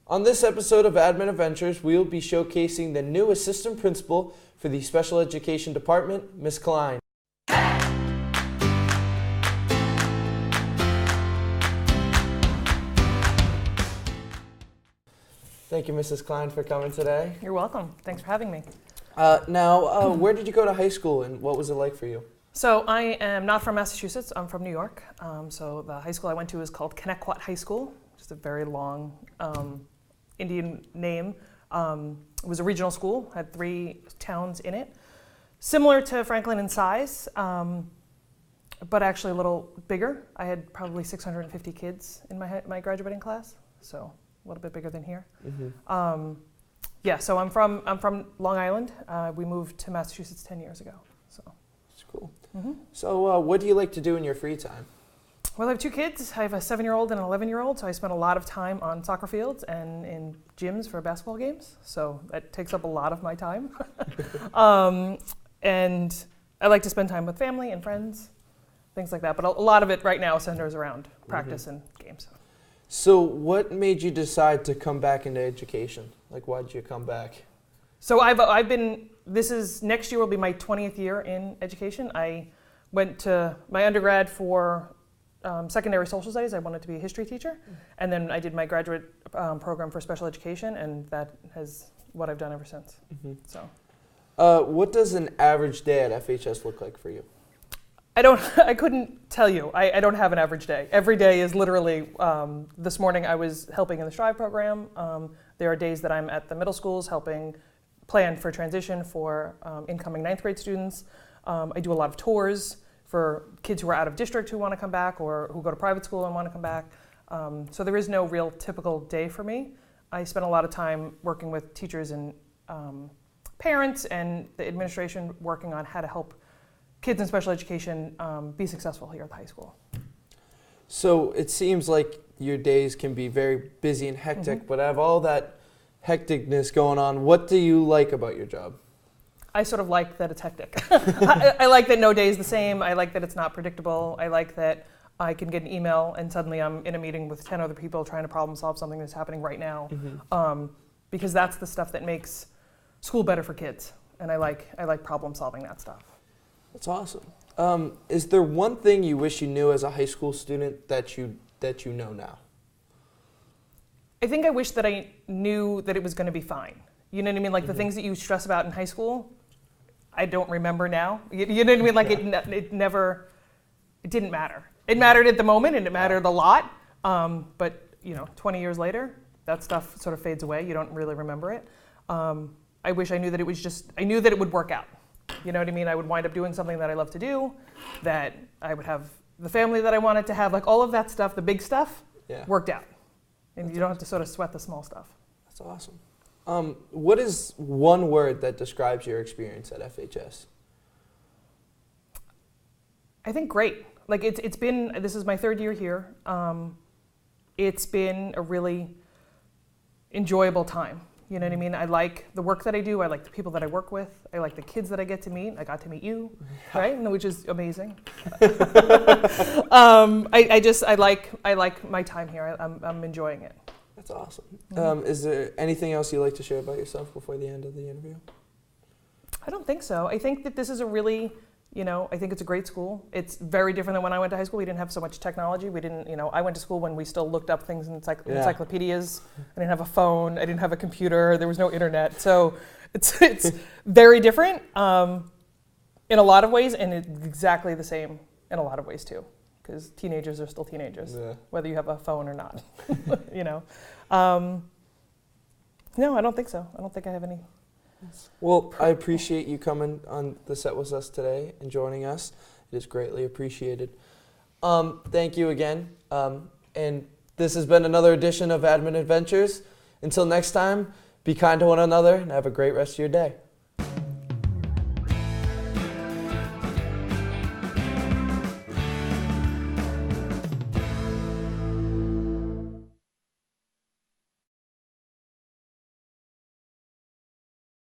On this episode of Admin Adventures, we will be showcasing the new assistant principal for the special education department, Ms. Klein. Thank you, Mrs. Klein, for coming today. You're welcome. Thanks for having me. Where did you go to high school and what was it like for you? So I am not from Massachusetts. I'm from New York. So the high school I went to is called Connecticut High School, just a very long Indian name. It was a regional school, had 3 towns in it. Similar to Franklin in size, but actually a little bigger. I had probably 650 kids in my graduating class, so a little bit bigger than here. Mm-hmm. So I'm from Long Island. We moved to Massachusetts 10 years ago. So That's cool. mm-hmm. So what do you like to do in your free time? Well, I have 2 kids. I have a 7-year-old and an 11-year-old, so I spend a lot of time on soccer fields and in gyms for basketball games. So that takes up a lot of my time. And I like to spend time with family and friends, things like that. But a lot of it right now centers around practice and games. So what made you decide to come back into education? Like, why did you come back? So next year will be my 20th year in education. I went to my undergrad for secondary social studies. I wanted to be a history teacher. And then I did my graduate program for special education, and that is what I've done ever since. Mm-hmm. So, what does an average day at FHS look like for you? I couldn't tell you. I don't have an average day. Every day is literally, this morning I was helping in the Strive program. There are days that I'm at the middle schools helping plan for transition for incoming 9th grade students. I do a lot of tours for kids who are out of district who want to come back or who go to private school and want to come back. So there is no real typical day for me. I spend a lot of time working with teachers and parents and the administration working on how to help kids in special education be successful here at the high school. So it seems like your days can be very busy and hectic, but out of all that hecticness going on, what do you like about your job? I sort of like that it's hectic. I like that no day is the same. I like that it's not predictable. I like that I can get an email and suddenly I'm in a meeting with 10 other people trying to problem solve something that's happening right now. Because that's the stuff that makes school better for kids. And I like problem solving that stuff. That's awesome. Is there one thing you wish you knew as a high school student that you know now? I think I wish that I knew that it was going to be fine. You know what I mean? Like the things that you stress about in high school, I don't remember now. You know what I mean? Like it didn't matter. It mattered at the moment and it mattered a lot. But 20 years later, that stuff sort of fades away. You don't really remember it. I wish I knew that I knew that it would work out. You know what I mean? I would wind up doing something that I love to do, that I would have the family that I wanted to have, like all of that stuff, the big stuff, worked out. And you don't have to sort of sweat the small stuff. That's awesome. What is one word that describes your experience at FHS? I think great. Like it's been, this is my 3rd year here. It's been a really enjoyable time. You know what I mean? I like the work that I do. I like the people that I work with. I like the kids that I get to meet. I got to meet you, right? Which is amazing. I like my time here. I'm enjoying it. That's awesome. Is there anything else you'd like to share about yourself before the end of the interview? I don't think so. I think that this is a really, I think it's a great school. It's very different than when I went to high school. We didn't have so much technology. We didn't, I went to school when we still looked up things in encyclopedias. I didn't have a phone. I didn't have a computer. There was no internet. So it's very different in a lot of ways, and it's exactly the same in a lot of ways too, because teenagers are still teenagers, whether you have a phone or not. No, I don't think so. I don't think I have any. Well, I appreciate you coming on the set with us today and joining us. It is greatly appreciated. Thank you again. And this has been another edition of Admin Adventures. Until next time, be kind to one another and have a great rest of your day.